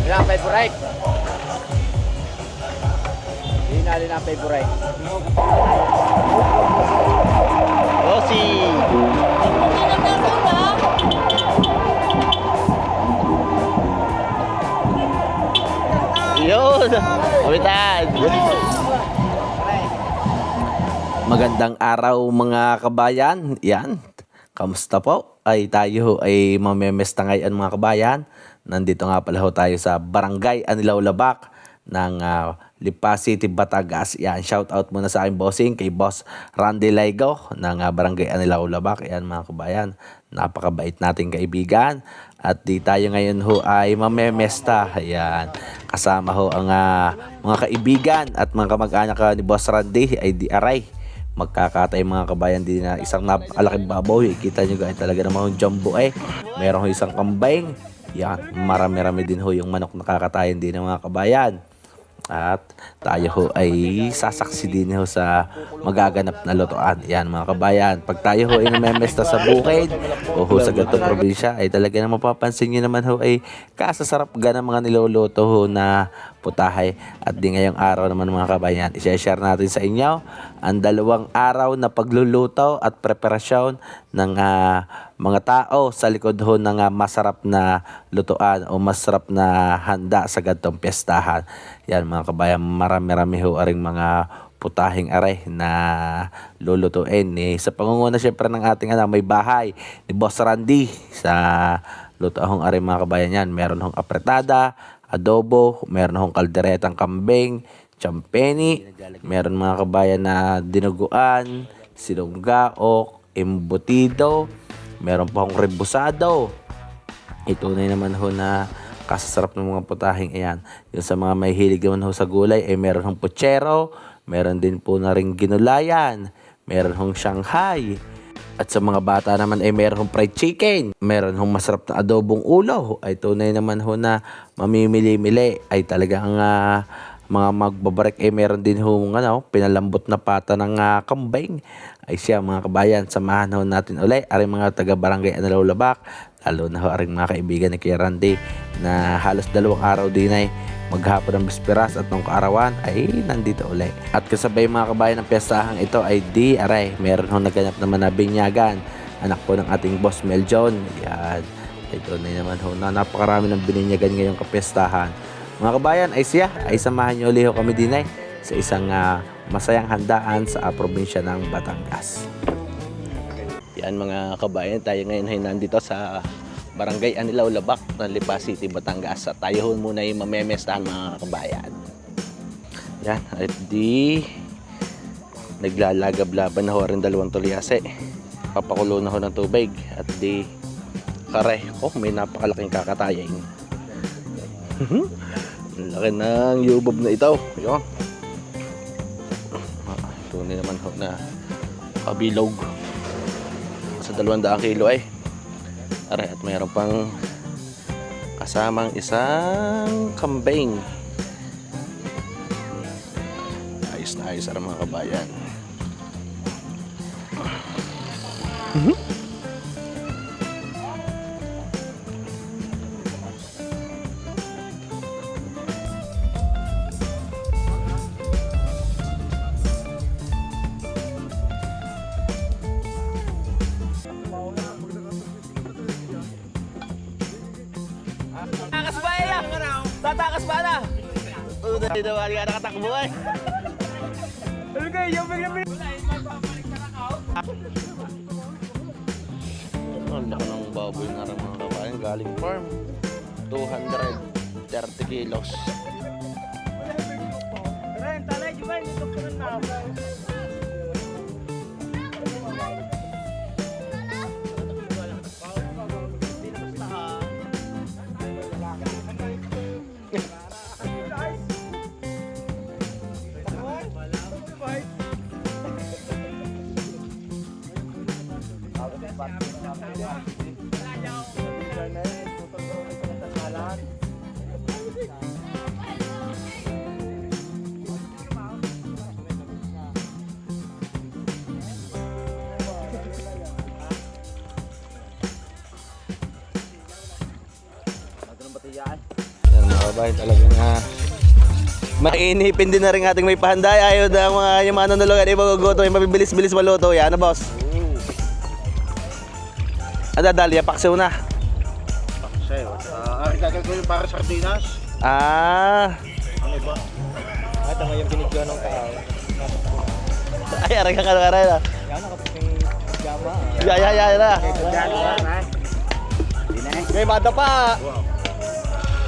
Ilang favorite? Hindi natin ang favorite. Bossy! Yun! Umitan! Magandang araw mga kabayan. Yan. Kamusta po? Ay tayo ay mamemesta ngayon mga kabayan. Nandito nga pala ho tayo sa Barangay Anilaw Labak ng Lipa City, Batangas. Yan, shout out muna sa aking bossing kay Boss Randy Laigo ng Barangay Anilaw Labak. Yan mga kabayan, napakabait nating kaibigan. At di tayo ngayon ho ay mamemesta. Yan, kasama ho ang mga kaibigan at mga kamag-anak ni Boss Randy ay di aray. Magkakatay mga kabayan din na isang napakalaking baboy. Kita nyo guys talaga naman yung jumbo eh. Meron ho isang kambing. Yan, marami-rami din ho yung manok na kakatayin din ng mga kabayan. At tayo ho ay sasaksi din ho sa magaganap na lutuan. Yan mga kabayan, pag tayo ho ay namemesta sa bukid o ho sa gatong probinsya ay talaga na mapapansin nyo naman ho ay kasasarap ng mga niluluto ho na putahe. At di ngayong araw naman mga kabayan, i-share natin sa inyo ang 2 araw na pagluluto at preparasyon ng mga tao sa likod ho ng masarap na lutuan o masarap na handa sa gantong piyestahan. Yan mga kabayan, marami-rami ho aring mga putahing aray na lulutuin. Sa pangunguna syempre ng ating may bahay ni Boss Randy sa lutuahong aray mga kabayan yan. Meron hong apretada, adobo, meron hong kalderetang kambing, champeni, meron mga kabayan na dinuguan, silonggaok, embutido, meron pa hong rebusado. Ito na naman ho na kasasarap ng mga putahing iyan. Yung sa mga may hilig naman ho sa gulay ay meron hong puchero, meron din po na ring ginulayan, meron hong Shanghai. At sa mga bata naman ay meron hong fried chicken, meron hong masarap na adobong ulo. Ay tunay naman ho na mamimili-mili ay talagang mga magbabarek ay meron din hong pinalambot na pata ng kambing. Ay siya mga kabayan, samahan ho natin ulit aring mga taga Barangay Anilaw Labak, lalo na ho aring mga kaibigan ni Kuya Randy na halos 2 araw din ay maghapon ng bisperas at nung kaarawan ay nandito ulit. At kasabay mga kabayan ng piyestahang ito ay di aray, meron hong naganap naman na binyagan, anak po ng ating Boss Meljon. Yan, ito na naman ho na napakarami ng bininyagan ngayong kapiyestahan. Mga kabayan ay siya, ay samahan nyo ulit ho kami din ay sa isang masayang handaan sa probinsya ng Batangas. Yan mga kabayan, tayo ngayon ay nandito sa Barangay Anilaw Labak ng Lipa City, Batangas. At tayo muna yung mamemestahan mga kabayan. Yan, at di naglalagab-laban na ho rin 2 tulyase. Papakulo na ho ng tubig. At di kare, may napakalaking kakatayin. Ang laki ng yubob na ito. Yun. Tunay naman ho na kabilog. Sa 200 kilo ay. Aray, at mayroon pang kasamang isang kambing. Ayos na ayos mga kabayan. Tatakas ba na? Dito ba nga nakatakbo ay? Ano kayo? Yung bigla-bigla. Ang laki ng baboy na rin mga kabayan. Galing farm. 230 kilos. Babay talagang mainipin din na rin ating may pahanday. Ayaw na mga yung mga nanulugan. Iba guguto. Yung mabibilis-bilis maluto. Yan na boss. Ada dali, paksiw na. Paksiw. Gagawin para sardinas. Ano ba? Ito nga yung binigyan ng tao. Ay, arang ka na. Yan, nakapaging gama. Ya na. May mada pa.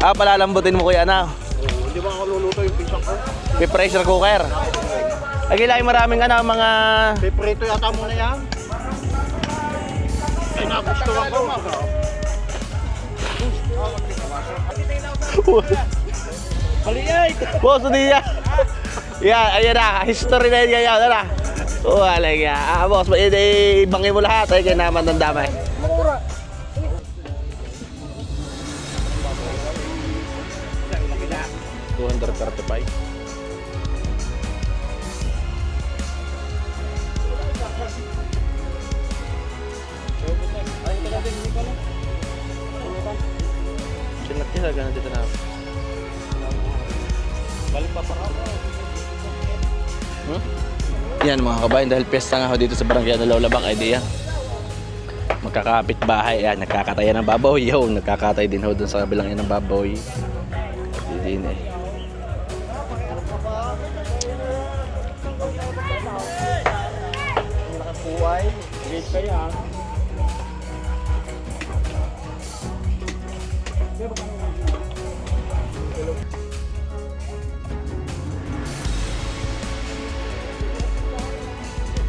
Palalambutin mo kuya na. Hindi ba ako luluto yung pisang ko? Pressure cooker. Ay, kailangan maraming mga... Piprito yata muna yan. Ay, nagustuhan ko. Boss, hindi yan. Yan, ayan na. History na yan. Yan na. Wala nga. Boss, ibangin mo lahat. Ay, kaya naman ng damay. $235. Sinat niya, ganun dito na. Balik pa para ako. Yan mga kabayan, dahil piyesta nga ho dito sa barangay na Laulabang, ay di yan. Magkakapit bahay, yan, nagkakatay ng baboy. Yo, nagkakatay din ho dun sa kabilang yan ng baboy. Di din eh. Nakapuway. Gate pa yan.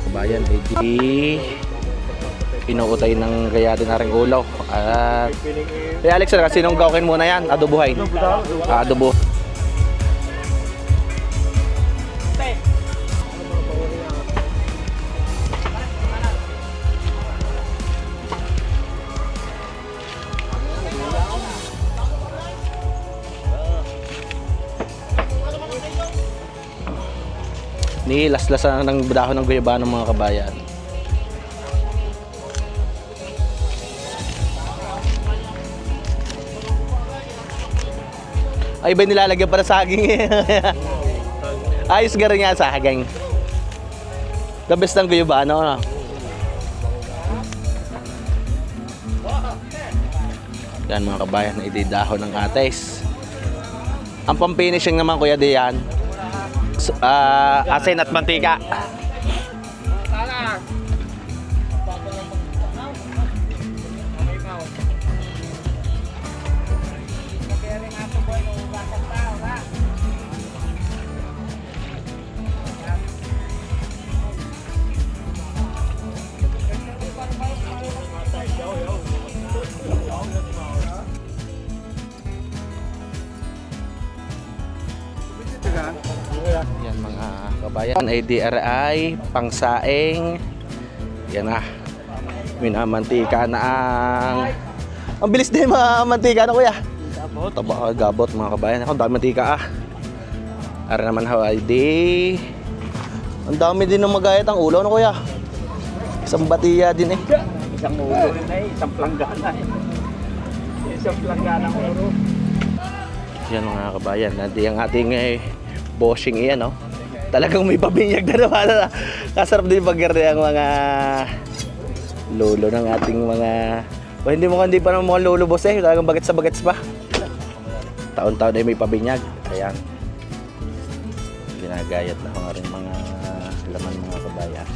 Kabayan, ay di pinuutay ng gayatin na rin ulaw. At Alex, sinong gawin muna yan? Adobuhay. Adobo. Nilaslasan ng dahon ng guyabano ng mga kabayan. Ay, ba nilalagyan para saging eh. Ayos nga rin nga saging. The best ng guyabano. No? Yan mga kabayan, ididahon ng ates. Ang pamfinishing naman kuya diyan, asin at mantika. Yan mga kabayan, ADRI, pangsaing. Yan na. Minamantika na ang bilis din mga mantika na kuya. Taba gabot mga kabayan. Ako dami mantika Ara naman Hawaii di. Ang dami din ng magayat ang ulo no kuya. Isang batiya din eh. Isang ulo rin eh. Isang planggana eh. Isang planggana ulo. Yan mga kabayan. Nanti ang ating bossing iyan no. Talagang may pabinyag na naman. Kasarap din paggarde ang mga lolo ng ating mga hindi pa ng mga lolo boss eh. Talagang bagets sa bagets pa. Taon-taon ay may pabinyag. Ayan. Ginagayat na ko rin mga laman mga kabayan.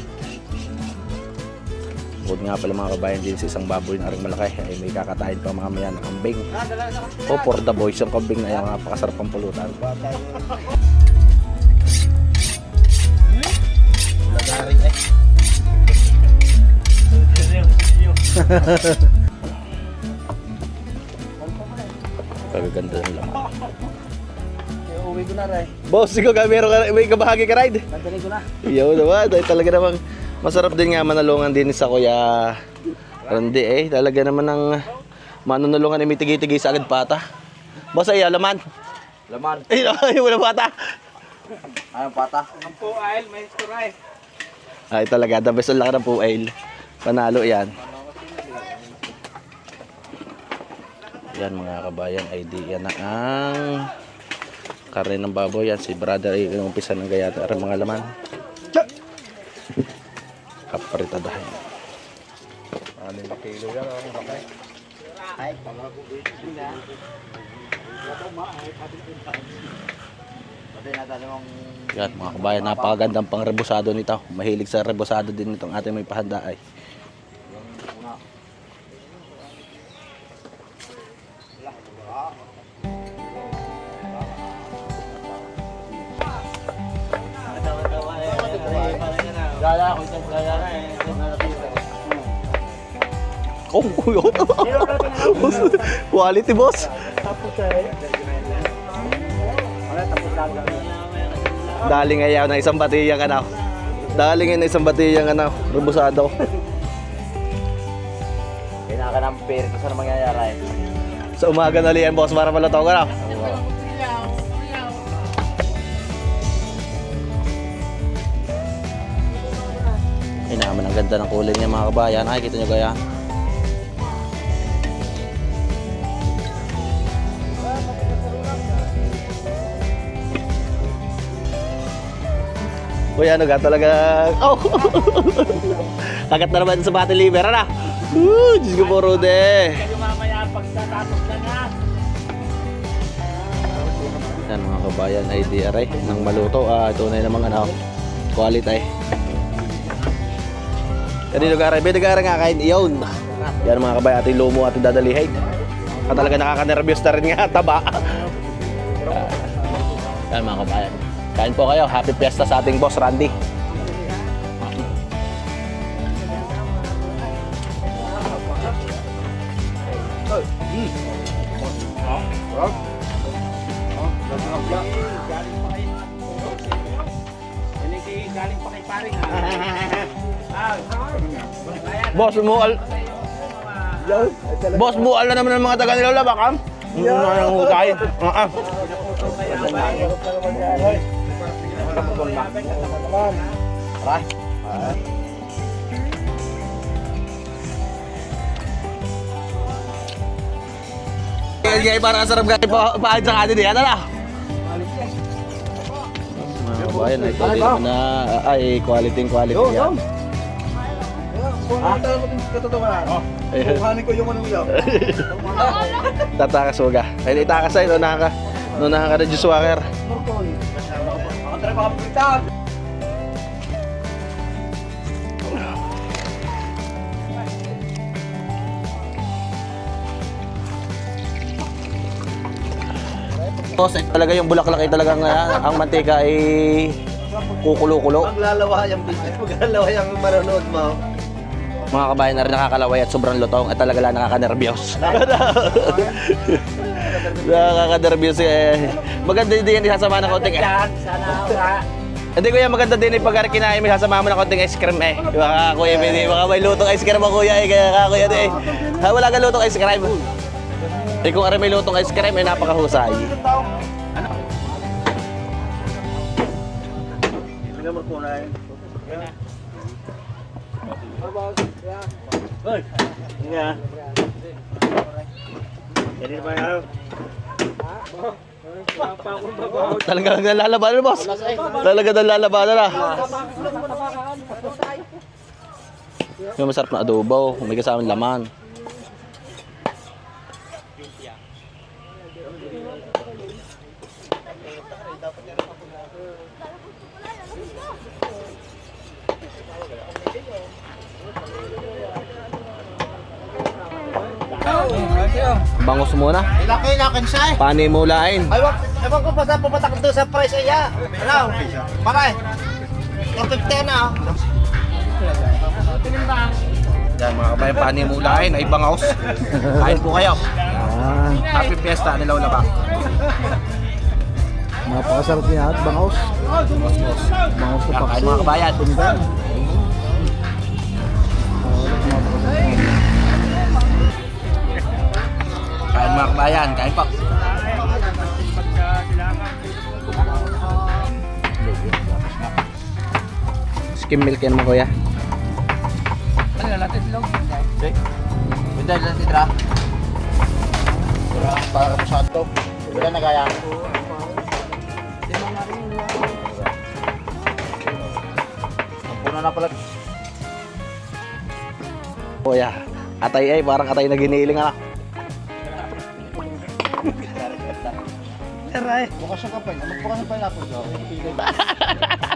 Bukod nga pala mga kabayan din sa isang baboy na rin malaki ay may kakatayin pa mga maya ng kambing. O for the boys yung kambing na yung napakasarap ang pulutan. Lagari eh. Pagaganda ng laman. Uwi ko na rin. Boss, ikaw may kabahagi ka ride? Nandali ko na. Iyaw naman, dahil talaga namang masarap din nga manalungan din sa Kuya Randy eh. Talaga naman ng manunulungan ay may tigi-tigi sa agad pata. Boss ay laman. Laman. Ay, wala pata. Anong pata? Ang puail, may story. Ay talaga, the best ang laki ng puwail. Panalo yan. Yan mga kabayan, ay di yan na ang karne ng baboy. Yan si brother ay umpisa ng gayata ang mga laman. Kaparitadahin. 6 kilo yan. Yan mga kabayan, napakagandang pang rebusado nito. Mahilig sa rebusado din itong ating may pahanda ay. Oh, quality boss. Daling ayaw na isang batiyang ano. Daling ngayon na isang batiyang ano, rebusado. Kailangan ng pera kung saan mangyayari. Sa umaga na liyan boss para malutaw ka na. Ay naman ang ganda ng kulay niya mga kabayan. Ay kita nyo kaya. Uy, ano ka talaga? Oh! Kagat na naman sa battle liver, ano? Diyos ko po, Rode. Kayo mamaya pagtatapos na nga. Yan mga kabayan, ay DRI ng maluto. Ito na yung mga ano, quality. Kanino ka rin? Bida nga kain iyon. Yan mga kabayan, ating lumo ating dadalihin. At talaga nakaka-nervyos na rin nga, taba. Yan mga kabayan. Kain po kayo. Happy Fiesta sa ating boss, Randy. Galing pa kay paring ha. Boss, mual. Boss, mual na naman ng mga taga nila baka. Ang hutahin. Kaya parang sarap kayo paahid sa kanin yan, ano? Mga kabayan, ito din naman na ay quality yan. Kuhanin ko yung anong yaw. Tatakas huwag ka. Ay, itakas ay, nunahan ka na juice walker. Ako tara pa kapitan. Boss, ay talaga yung bulaklak ay talagang ang mantika ay kukulo-kulo. Maglalawa yung business. Maglalawa yung manonood mo. Mga kabayan na rin nakakalaway at sobrang lutong at talaga lang nakaka-nervyos. Nakaka-nervyos eh. Maganda din yan isasama ng konting Sana wala. Hindi kuya, maganda din yung pag kinain may sasama mo ng konting ice cream eh. Baka kuya, baka may lutong ice cream mo kuya eh. Kaya kuya eh. Wala ka lutong ice cream. Eh kung may lutong ice cream eh napakahusay. Hindi naman po na yun. Hoy. Nga. Jadi ba yan? Talaga nalalabanan boss. Talaga nalalabanan na. Yung masarap na adobo, may kasamang laman. Bangus muna. Ilaki-ilakin siya eh. Panimulain. Ay, ewan ko pa saan pumatak doon sa price niya. Ano? Pare. 450 na. Yan mga kabayan, panimulain ay bangus. Kain po kayo. Happy Fiesta, Nilaw Labak. Napakasarap niya at bangaws. Bangaws na Yan, kain paksi. mga kabayan. Kain mga kabayan, kain po. Skim milk yan mo kuya. Ano natin vlog? Hindi lang titra. para masyado. Wala na kaya. Ang puno na pala. Oh, yeah. Atay ay, parang atay na giniling ah. Aray. Bukas yung kapay. Magbukas yung pineapple daw.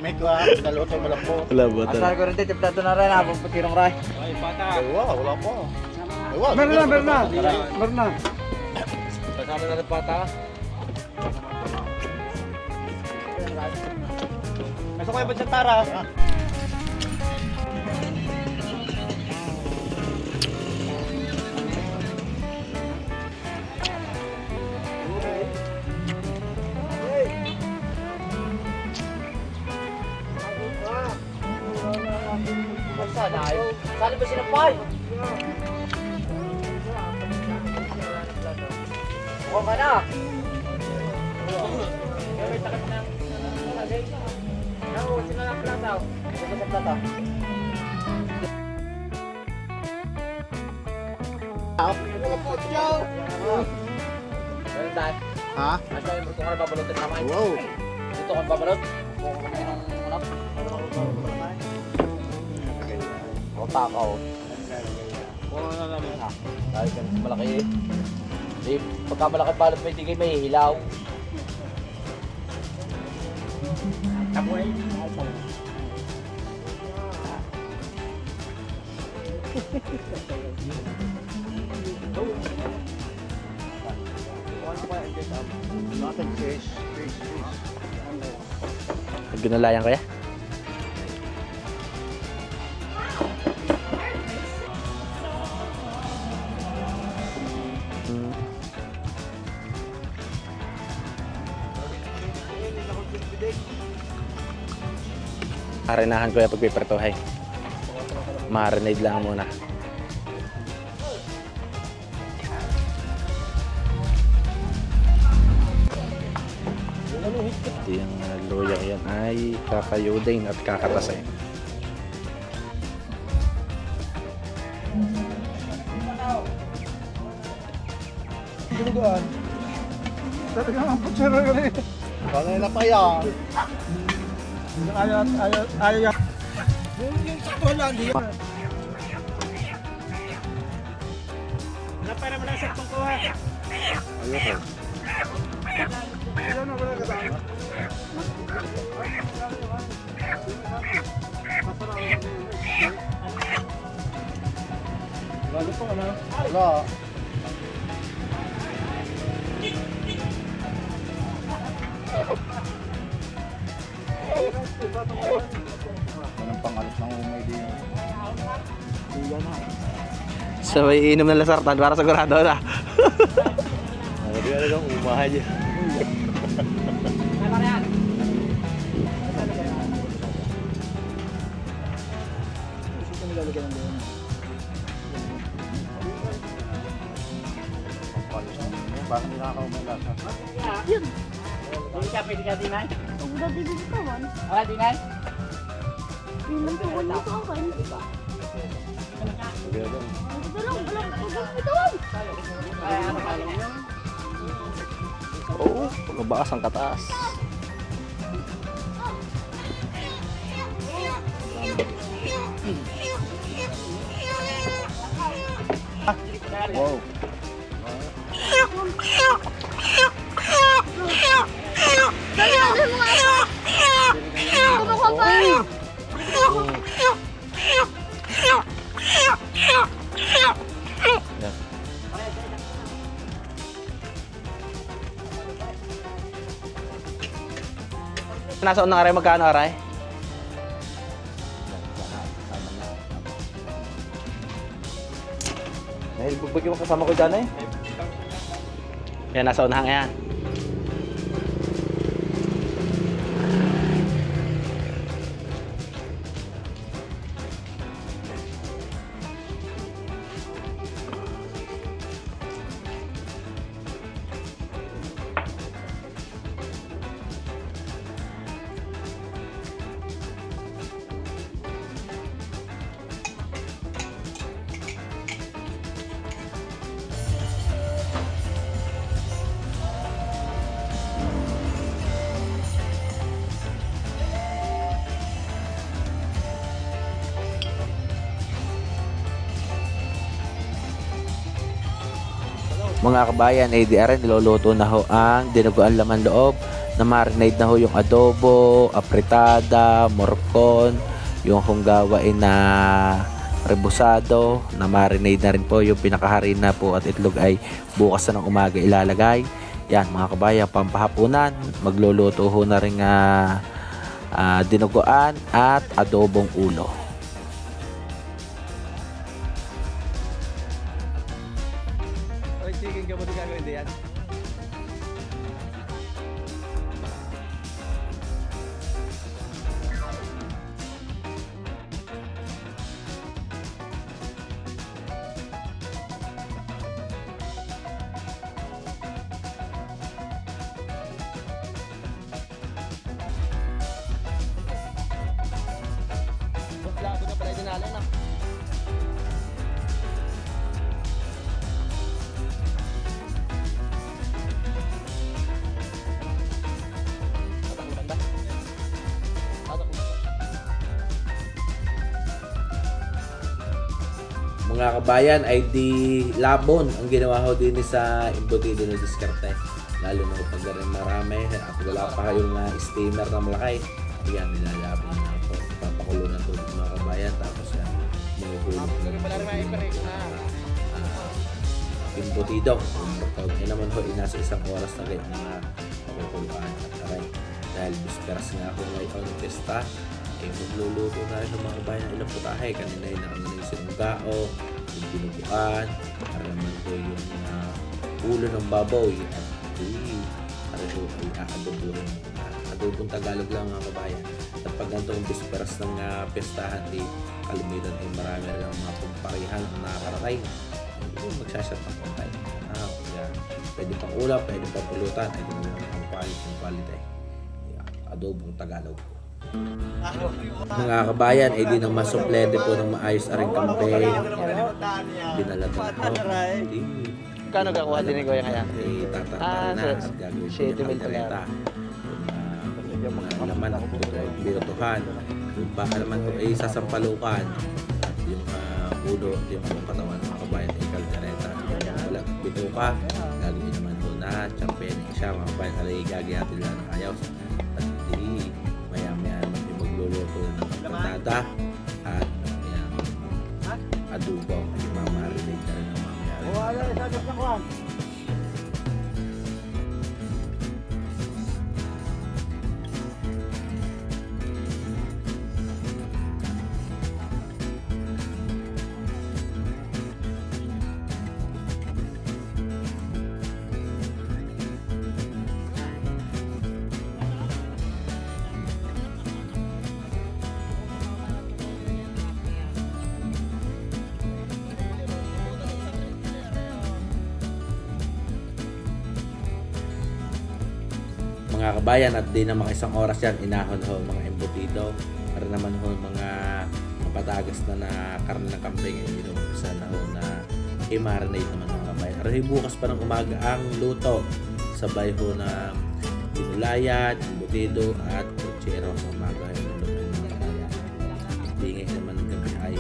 May kuha. Dalawa tayo malapot. Wala ba ito? Asal ko rin dito. Tapos na rin. Habang putirong ray. Wala pa. Meron na. Kasama na rin pata. Nasa ko yung bansang tara. Saan ba sinampay? Oo ka na. Ha? Asa yung gusto ko na babalutin naman? Wow! Gusto ko na babalot? Gusto ko na ng manok? O takaw. Kuha na namin ha. Dahil ka mas malaki eh. Eh, pagka malaki balot may tigay may hilaw. Tamoy. Ginalayan kaya? Marinahan ko yung pagpipertohay. Marinade lang muna. Ito yung luya yan ay kakayudain at kakatasin. Dugaan. Talaga ang putsero yun eh. Kaya na pa yan. Ayaw. Yung sakto lang, di yan. Napara mo lang sa tungkuha. Ayoko. Ayaw na wala ka ba? Bago po ano? Wala. Anong pangalit ng umay din? So, may inom ng lasartan para sigurado na. Hindi ka lang umahay dyan. Bakit hindi nakakaumay lasa? Hindi ka pwede ka dinay? Udah bibili ka man. Ah, dinay? Bilang ko wala ko kan. Tulong, tulong. Ay, ano ka lang? Oo, pagbabaas ang kataas. Wow. Ano ka ba? Nasa unang aray, magkano aray? Dahil bugbog yung kasama ko dyan eh. Yan, nasa unang yan. Mga kabayan, ay di rin niluluto na ho ang dinuguan laman loob na marinade na ho yung adobo, apritada, morcon, yung hunggawain na rebusado na marinade na rin po yung pinakaharina po at itlog ay bukas na ng umaga ilalagay. Yan mga kabayan, pampahapunan, magluluto ho na rin dinuguan at adobong ulo. Ay, chicken ka mo din gagawin din yan. Labo na pala dinala na. Mga kabayan ay di labon ang ginawa ho din sa embutido na diskarte. Lalo na pag rin marami at wala pa yung steamer na malaki. Yan, nilalabon na po. Papakulo na tubig mga kabayan. Tapos yan, mahuhulog na embutido. Pag yun naman ho, nasa isang oras na rin ang makukuluan at aray. Dahil bisperas nga ako ngayon ng pesta, eh magluluto na rin ng mga kabayan ng ilang putahe. Kanina yun ang yung sinunggao, yung dinuguan, para naman po yung ulo ng baboy at para po ay aadobuhin. Adobong Tagalog lang mga kabayan. At pag ganitong bisperas ng pestahan, di kalimitan ay marami rin ang mga pagparihan ang nakakarating. Hindi magsashot ng kontay. Yeah. Pwede pang ulam, pwede pang pulutan, ay naman ang quality. Yeah. Adobong Tagalog. Mga kabayan, ay di nang masuplede po ng maayos aring campaign. Dinala na ako. Kano kakuha din ni Kuya kaya? Tatatara na at gagawin ko yung kaldereta. Yung mga laman at birutuhan. Yung baka naman po ay sasampalukan. At yung ulo at yung katawan ng mga kabayan ay kaldereta. Walang bituka. Gagawin naman po na champion siya. Mga kabayan ay gagayatin lang ng ayaw. At di maya-maya yung magluluto ng patada at yan, adobo. Yung mamarinate na rin ng mamaya. Mga kabayan, at di naman isang oras yan inahon ho mga embutido para naman ho mga mapatagas na karne ng kambing ay inumpisa na ho na i-marinate naman mga kabayan. Pero bukas pa ng umaga ang luto sabay ho na binulayan, embutido at kutsero sa umaga yung luto ng mga kabayan. Hindi ngayon naman ng gabi ay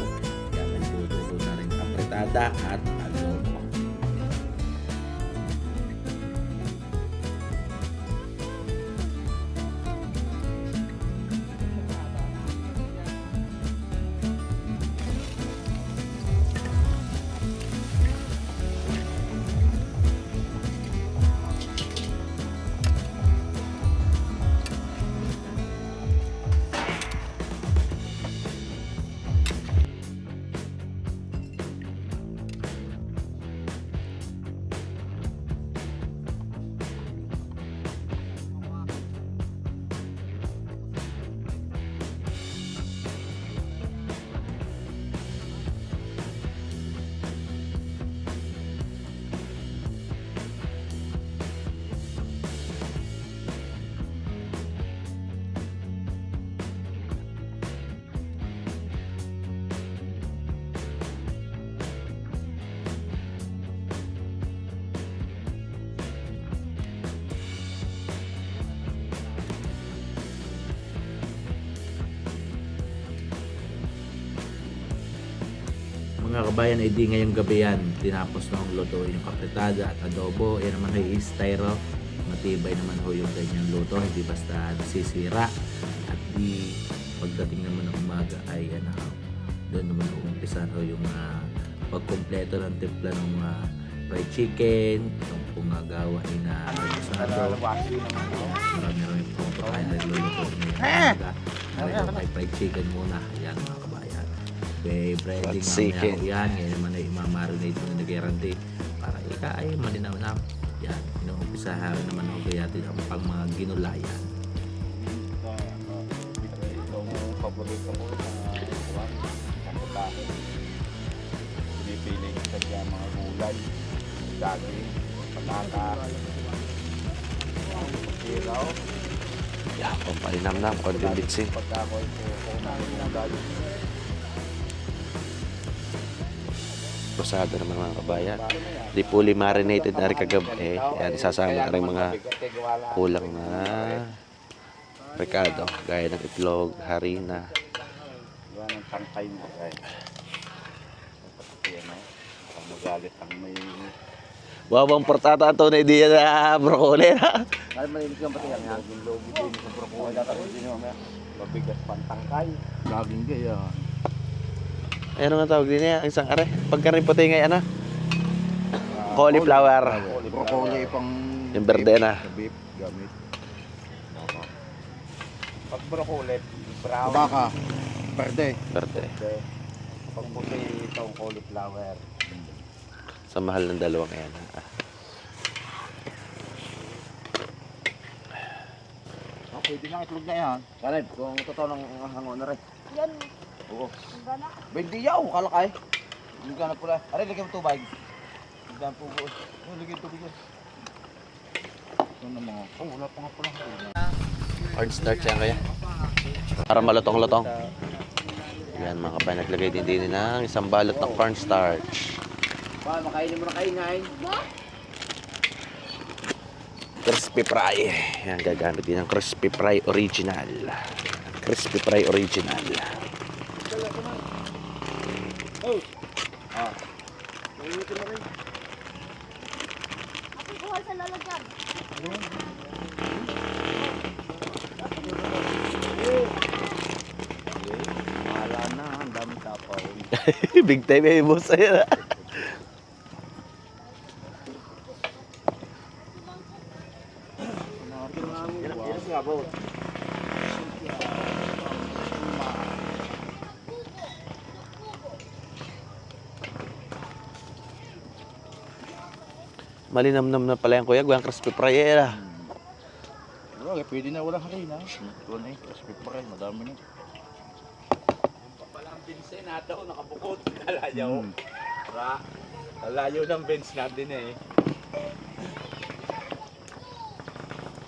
kaya may luto ho na rin apretada at adobo. mga kabayan ay di ngayong gabi yan. Tinapos nung lutuin yung kapritada at adobo. Yan naman ay styro. Matibay naman ho yung ganyang luto. Hindi basta nasisira. At di pagdating naman ng umaga ay doon naman umpisan ho yung pagkumpleto ng timpla ng fried chicken. Yung pumagawa ay na asado. Marami pong pagkain ay luluto ngayon. Narito may fried chicken muna. Yan mga kabayan. Okay, breading mamaya ho yan. Ngayon naman ay imamarinate mo na nag-guarantee para ika ay malinaw na. Yan, inuumpisahan naman ho kaya natin ang pang mga ginulayan. Itong paborito ko sa kaputahe. Pinipili ko sa mga gulay, daging, patata, siraw. Yan, pampalinamnam, konting bitsin. Pagka ako kumain ng daging. Rosado naman mga kabayan. Di fully marinated na rin kagabi. Yan, isasama na rin mga kulang na rekado. Gaya ng itlog, harina. Gawa ng tangkay mo. Yan o. Kung magalit ang may... Wawang portata ang tunay di na broccoli na. Ay, malinis yung pati yan. Laging logi din sa broccoli. Wala ka rin din mamaya. Mabigas pang tangkay. Laging gaya. Ano nga tawag din niya? Ang isang are. Pagkarin puti ngayon cauliflower. Broccoli pang... Yung berde na. Beef gamit. Pag broccoli, brown. Baka. Verde. Berde. Pag puti itong cauliflower. Sa mahal ng dalawang yan. Pwede nang itlog na yan. Kalib, kung totoo ng hango na rin. Yan. Oo. Ang gana. 20 yaw, kalakay. Hindi ka na pula. Aray, lagyan mo tubig. Hindi ka po. Lagyan tubig yan. Ito na mga. Oh, wala pa nga pula. Cornstarch yan kaya. Para malutong-lutong. Yan mga kabayan. Naglagay din ng isang balot ng cornstarch. Pa, makainin mo na kaingay. Crispy fry. Yan, gagamit din ng crispy fry original. Crispy fry original. Ate, kuha sa lalagyan. Wala na, ang dami tapaw. Big time eh, boss. Ayan. Yes nga, boss. Malinamnam na pala yung kuya. Gawang crispy fry eh. Okay, pwede na walang harina. Ito na eh, crispy pa rin, madami na. Palang bensin nato, nakabukod. Alayaw. Alayaw ng bench natin eh.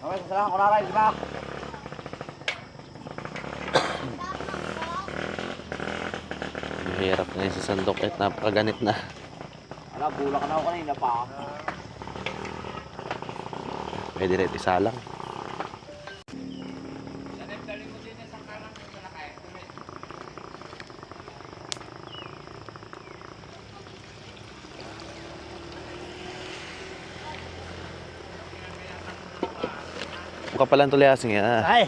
Okay, sasalahan ko na rin, diba? Mahirap na yung sa sandok at napakaganit na. Alam, bulak na ako kanina pa. Pwede rin isalang. Mukha pala ang tuliasing yan. Ay!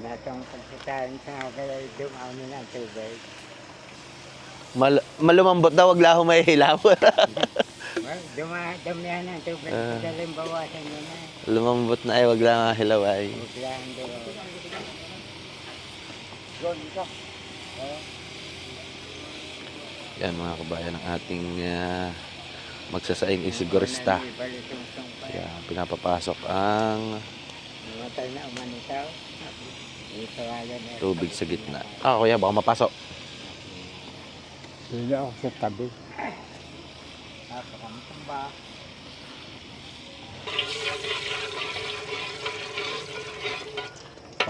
Natong pagkitaan sa kaya dumaw na ng tubig. Malumambot daw, wag laho may hilaw. Dumihan ng tubig. Daling bawasan nyo na. Lumambot na ay, wag lang hilaw ay. Biglaan doon. Yan mga kabayan ng ating magsasaing isigurista. Kaya pinapapasok ang Matay na umanitaw. tubig sa gitna. Kuya, baka mapasok. Hindi ako sa tabi.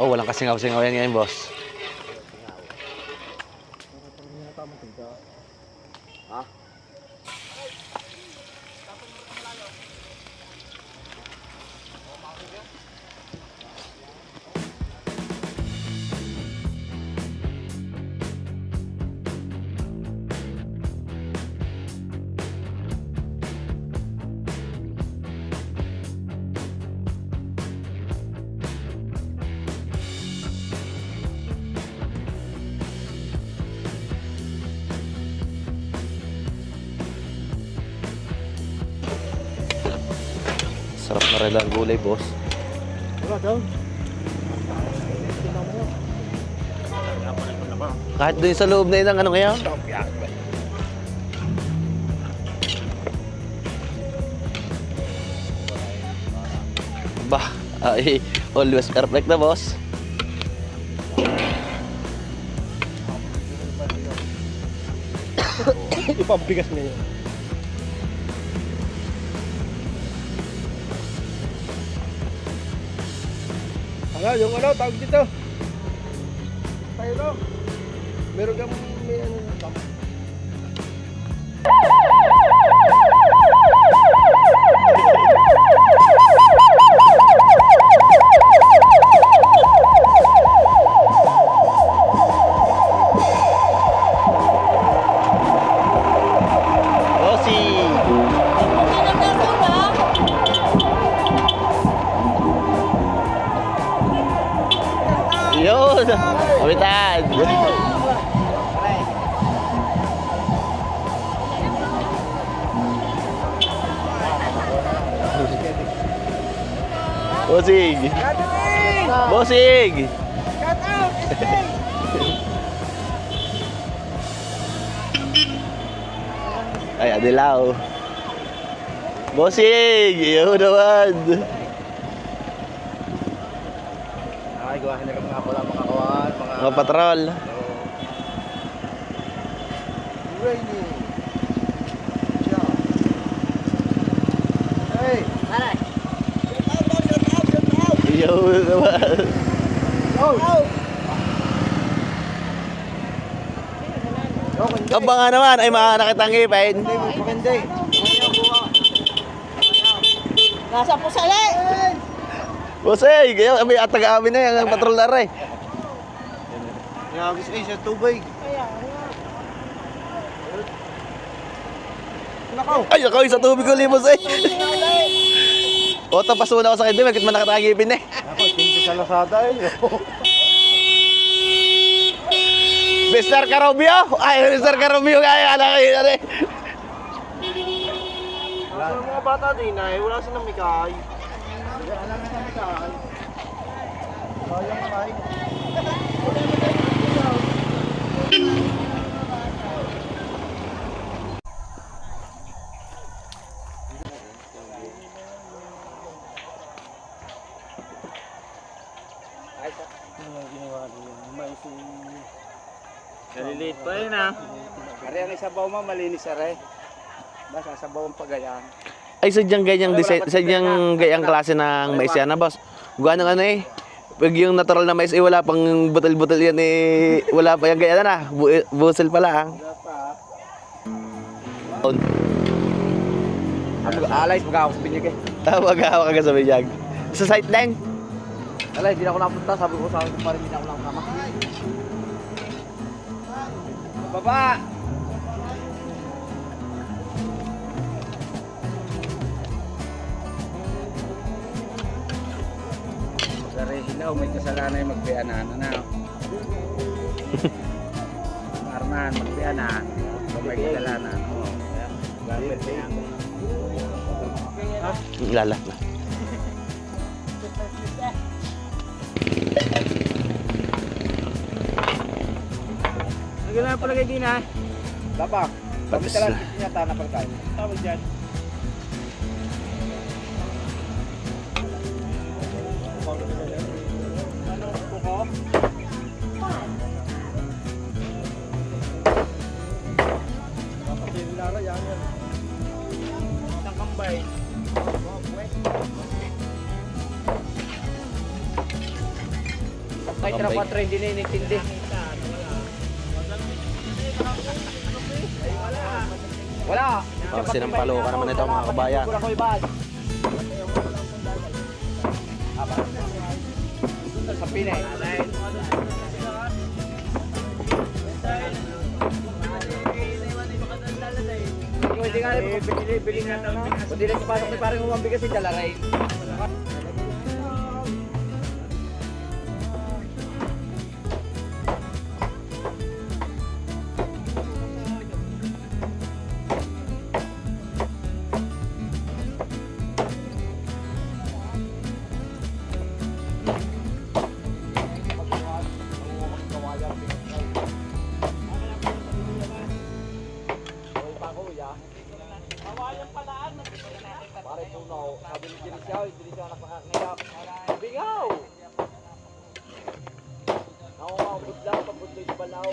Walang kasingaw-singaw yan ngayon, boss. Sarap na rin ang gulay, boss. Kahit doon sa loob na yun ang ano ngayon? Bah, ay, always perfect na, boss. Ipabigas niya yun. Yung ano, tawag dito. Tayo no. Meron kang may ano. Yun! Kapitan! Bossing! Bossing! Ay, Adilaw! Bossing! Yun naman! Ay, gawahin na kami nga pala mga kawan, Mga patrol. Rainy. Hey! Yun naman! Abangan naman ay nakitang ngipin. Maganda eh. Nasa pusali! Bossing! Kaya may atag-amin na yung patrol na rin. Nagis ay sa tubig. Ay, ako sa tubig ko limos eh. O, tapas muna ako sa kindi, bakit man nakatangipin eh. Ako, hindi sa Lazada eh. Mr. Carobio! Ay, Mr. Carobio, kaya anak kayo na rin. Wala sa mga bata din ay, wala silang mikay. Wala na sa mikay. Sayang ay. Naliliit pa yun ah. Ari ang isabaw mo, malinis are. Basta sabaw ang pagayaan. Ay, sadyang ganyang design, sadyang ganyang klase ng mais yan na, boss. Gano'ng ano eh. Pag yung natural na mais eh, wala pang butil-butil yan eh. Wala pa yung ganyan na. Busel pala ang. Alay, mag-ahawak sa binyag eh. Mag-ahawak ka sa binyag. Sa site lang. Alay, hindi na ako napunta. Sabi ko sa akin pa rin, hindi na ako nakakama. Baba! Dari hilaw, may kasalanan yung magbianan. Ano? Arman, magbianan. Kung may kasalanan. Lalat na. Ang gano'n pala kay Dina. Dapak. Patis Pagkitalan, na. inyata na pagkain. Tawag dyan. Ano buko? Kapatid Lara, yan. Isang kambay. Ay, trapat rin, hindi na inintindi. Wala. Kasi ng palo ka naman ito mga kabayan. Kulang ko ibad. Sa Pinay. Pwede nga rin, bili nga na. Pwede rin pasok ni parang umambi kasi dala rin. Pare punaw, sabi ni Dinisyaw, hindi siya nakakangayap. Bingaw! Nakakabot lang, pagpuntoy sa balaw.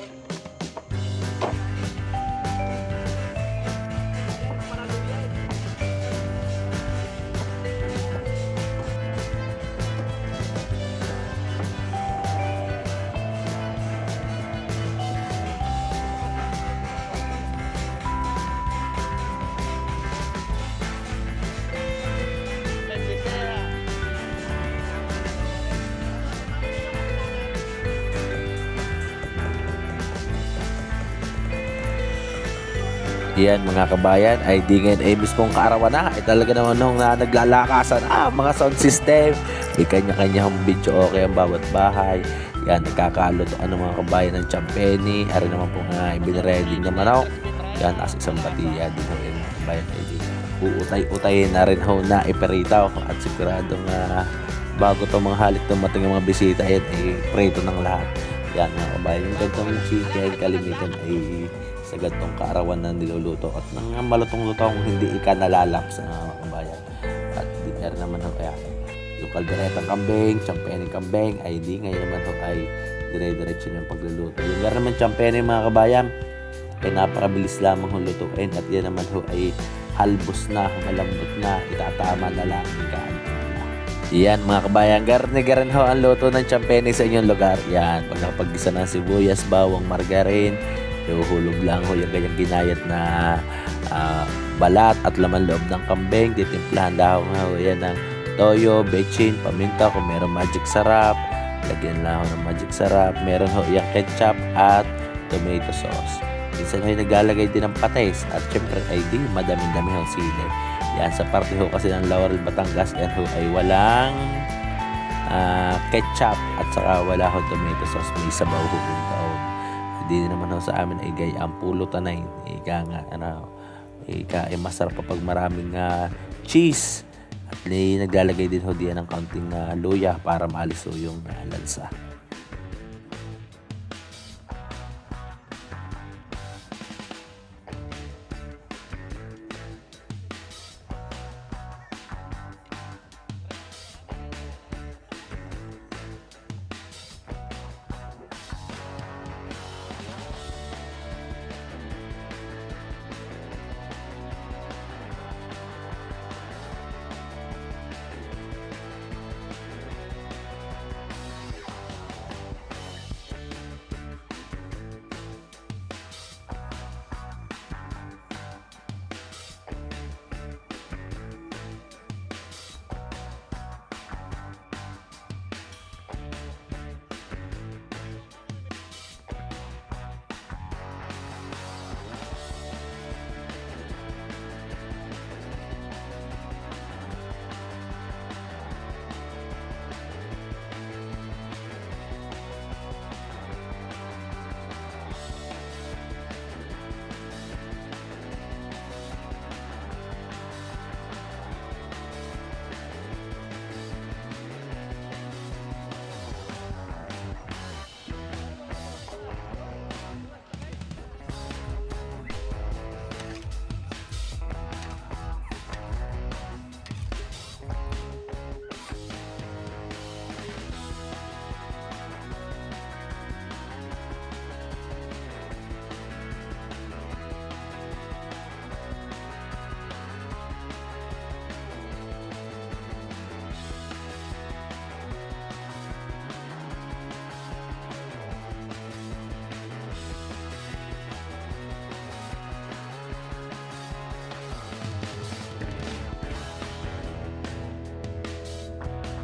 Yan mga kabayan ay di ngayon ay mismong kaarawan na ay talaga naman nung naglalakasan mga sound system, may kanya-kanyang video okay ang bawat bahay. Yan, nagkakaluto mga kabayan ng champeni, ari naman po nga ibinready niya manok. Yan, as isang batiya din ho yung mga kabayan ay di uutay-utay na rin ho na iperitaw at siguradong bago to mga halik dumating ang mga bisita yan ay preto ng lahat. Yan mga kabayan, yung gantong chicken kalimitan ay sa gantong kaarawan na niluluto at nang malutong-lutong hindi nalalap sa mga kabayan. At di na rin naman ho kaya yung kalderetang kambing, champening kambing ay di ngayon naman ho ay dire-diretso yung pagluluto. Yung gano'n naman champening mga kabayan ay napakabilis lamang ho lutuin at yan naman ho ay halbos na, malambot na, itatama na lang yung kaantin na. Yan mga kabayan, garni-garan ho ang luto ng champeni sa inyong lugar. Yan, pag nakapag-gisa ng sibuyas, bawang, margarin, ihuhulog lang ho yung ganyang ginayat na balat at laman loob ng kambing. Titimplahan lang ho yan ng toyo, bechin, paminta, kung meron magic sarap, lagyan lang ho ng magic sarap. Meron ho yung ketchup at tomato sauce. Minsan ho naglalagay din ng patis at syempre ay di madami-dami ho sili. Yan, sa parte ho kasi ng Laurel, Batangas, yan ho ay walang ketchup at saka wala ho tomato sauce. May sabaw ho yung taon. Hindi naman ho sa amin ay gaya ang pulutan na yun. Ika nga, ika ay masarap kapag maraming cheese. At naglalagay din ho diyan ng kaunting luya para maalis ho yung lansa.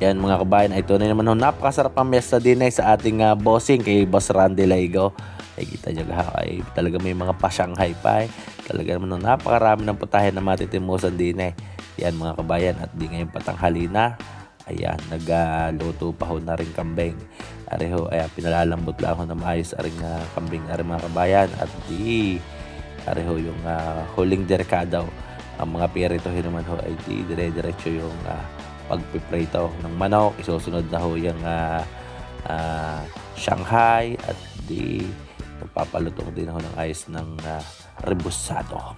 Yan mga kabayan, ay tunay naman ho, napakasarap ang mesa din ay sa ating bossing kay Boss Randy Laigo. Ay kita nyo ha, ay talaga may mga pa-Shanghai pa talaga naman ho, napakarami ng putahe na matitimusan din Yan mga kabayan, at di ngayon patanghali na. Ayan, nagluto pa ho na rin kambing. Areho, ay pinalalambot lang ho na maayos aring kambing ari mga kabayan. At di, areho yung huling derkadaw. Ang mga pirito naman ho ay di dire-diretso yung pagpiprito ng manok. Isusunod na ho yung Shanghai at di nagpapalutong din ho ng ayos ng rebusado.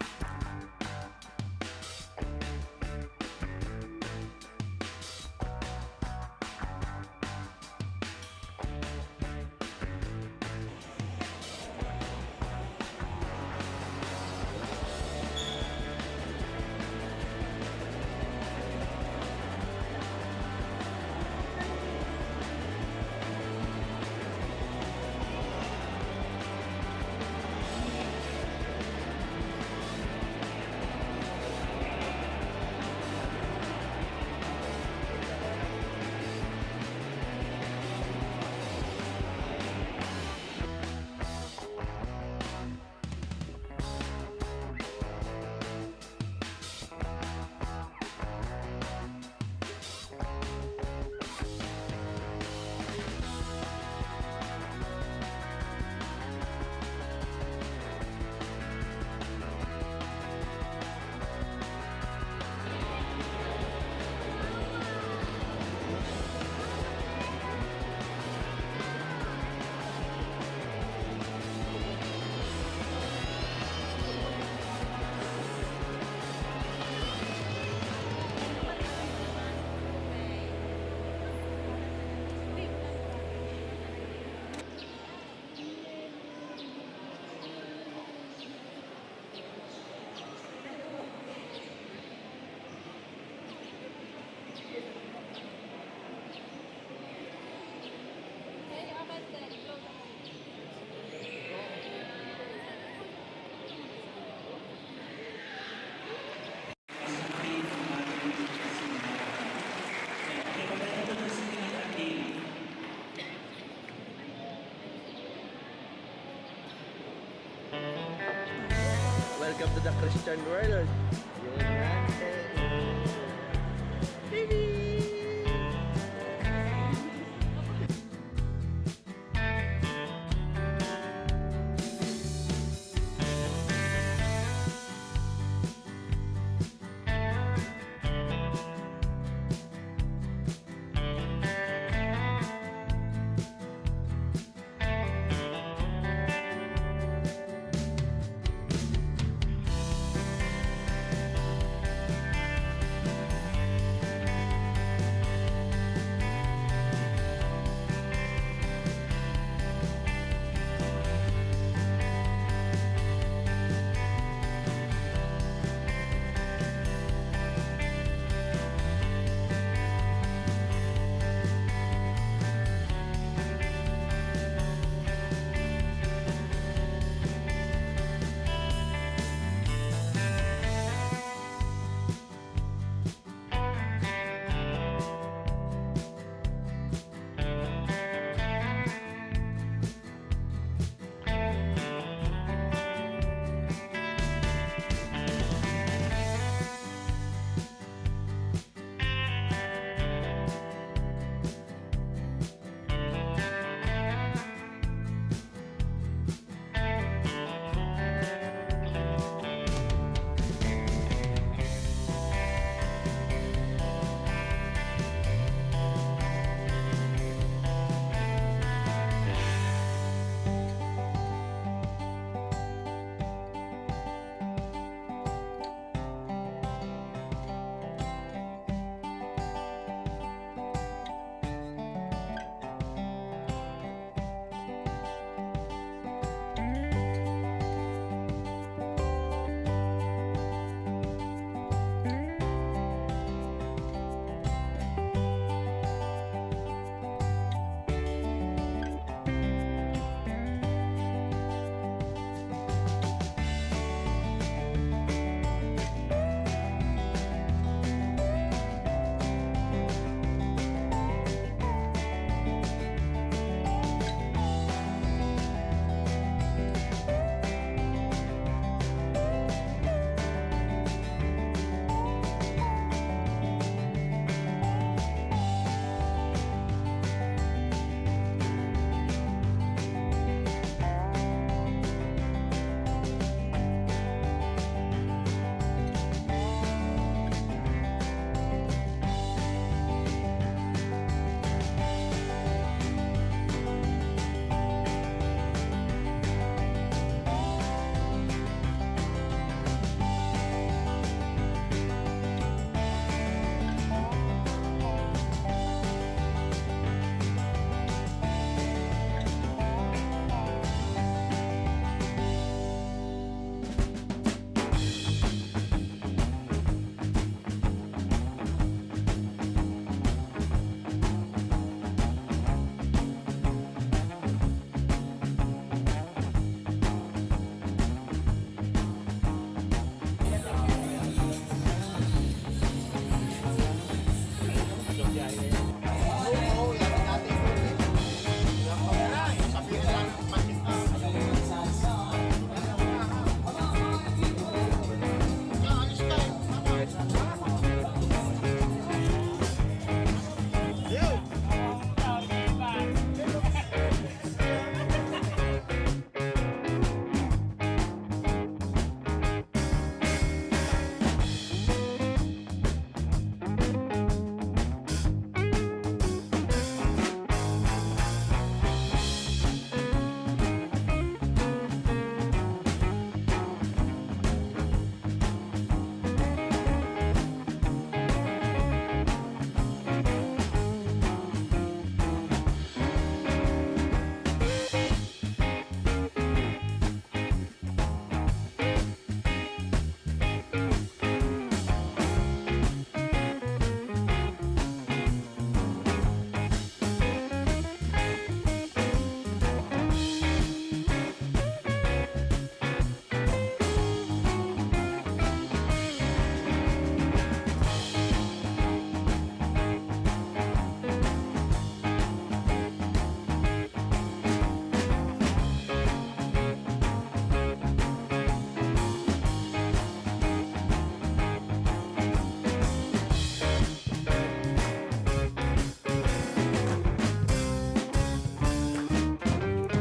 Welcome to the Christian world.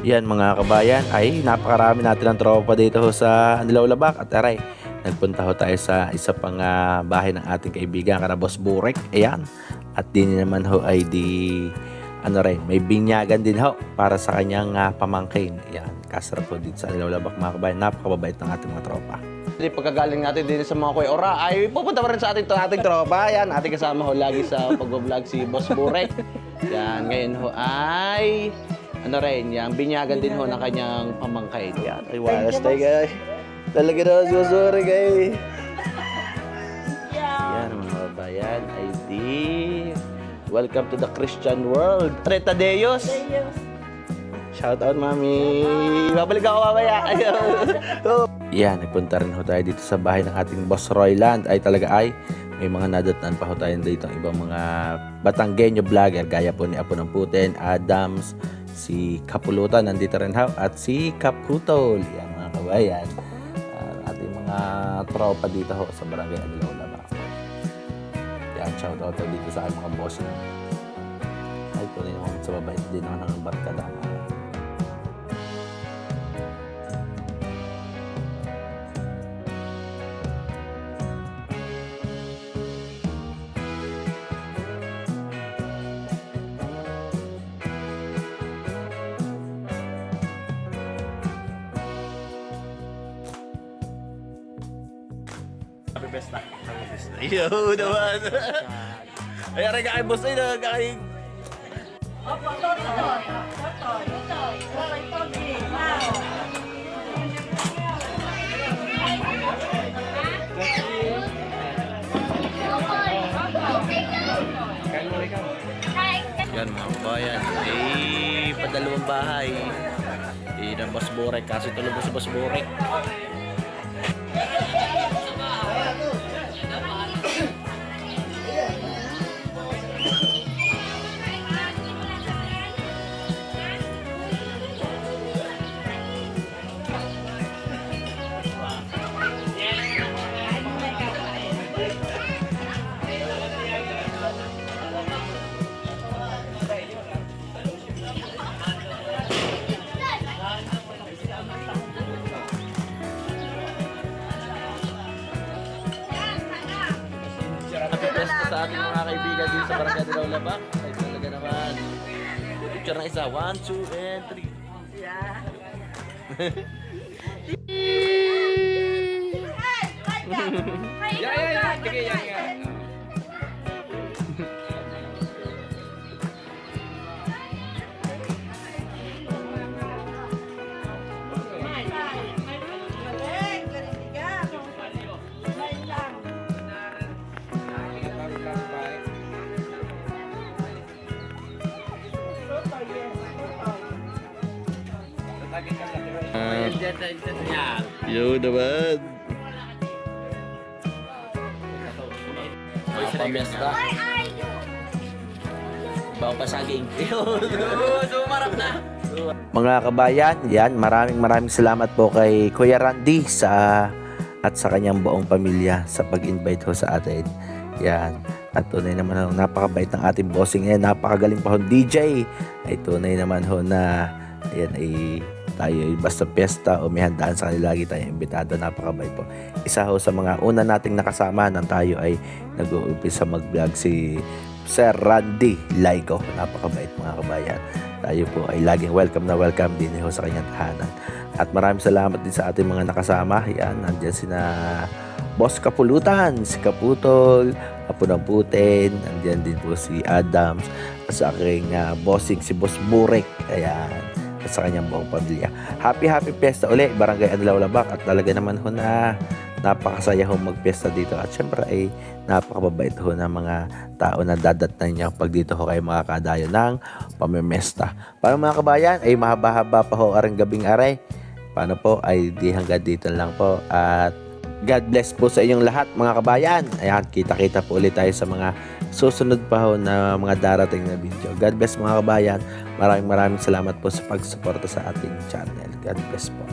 Yan mga kabayan, ay napakarami natin ang tropa dito ho sa Andilaw Labak. At aray, nagpunta ho tayo sa isa pang bahay ng ating kaibigan, kana Boss Burek. Ayan. At din naman ho ay may binyagan din ho para sa kanyang pamangkin. Ayan, kasarap po dito sa Andilaw Labak mga kabayan. Napakababait ng ating mga tropa. Pagkagaling natin din sa mga Kuya Ora, ay pupunta pa rin sa ating tropa. Yan, ating kasama ho lagi sa pag-vlog si Boss Burek. Yan, ngayon ho ay yung binyagan din ho ng kanyang pamangkin. Yan, ay walas tayo guys. Talaga na si Boss Burek ay. Yan mga kabayan, ay welcome to the Christian world. Treta Deus. Shout out, mami. Babalik ako mamaya. Yan, nagpunta rin ho tayo dito sa bahay ng ating Boss Royland. Ay talaga may mga nadatnan pa ho tayo dito ang ibang mga Batanggenyo vlogger. Gaya po ni Apo ng Puten, Adams, si Kapulutan, nandito rin ho. At si Kaputol. Yan mga kabayan. Ating mga tropa dito ho sa Barangay Andilaw Labak. Yan, shout out dito sa aking mga boss. Ay, tunay naman sa babae. Hindi naman ang barkada. Happy Besta. Yo, naman. Ay, aray ka kay boss ay nagkakaing. Yan mga kabayan. Padalawang bahay. Ng Boss Burek. Kasi tulog mo sa Boss Burek. Happy Fiesta sa ating mga kaibigan dito sa Barangay Andilaw Labak. Ay talaga naman. Picture ng isa. 1, 2, and 3. Yo naman. Pamiesta. Bawa pa saging. Sumarap na. Mga kabayan, yan, maraming salamat po kay Kuya Randy at sa kanyang buong pamilya sa pag-invite ho sa atin. Yan. At tunay naman ho, napakabait ng ating bossing yan. Napakagaling pa ho DJ. Ay tunay naman ho na yan ay tayo basta piyesta o may handaan sa kanila, lagi tayong imbitado. Napakabait po. Isa ho sa mga una nating nakasama nang tayo ay nag-uumpisa mag-vlog si Sir Randy Laigo. Napakabait mga kabayan. Tayo po ay laging welcome na welcome din ho sa kanyang tahanan. At maraming salamat din sa ating mga nakasama. Yan, nandiyan sina Boss Kapulutan, si Kaputol, Apo ng Puten, nandiyan din po si Adams, at sa aking bossing si Boss Burek. Ayan, at sa kanyang buong pamilya. Happy Fiesta uli, Barangay Andilaw Labak. At talaga naman ho na napakasaya ho magpiesta dito. At syempre ay napakababait ho ng mga tao na dadatnan niya pag dito ho kayo makakadayo ng pamimesta. Para mga kabayan, ay mahaba-haba pa ho arang gabing aray. Paano po ay di hanggang dito lang po. At God bless po sa inyong lahat mga kabayan. Ayan, kita-kita po ulit tayo sa mga susunod pa ho na mga darating na video. God bless mga kabayan. Maraming salamat po sa pagsuporta sa ating channel. God bless po.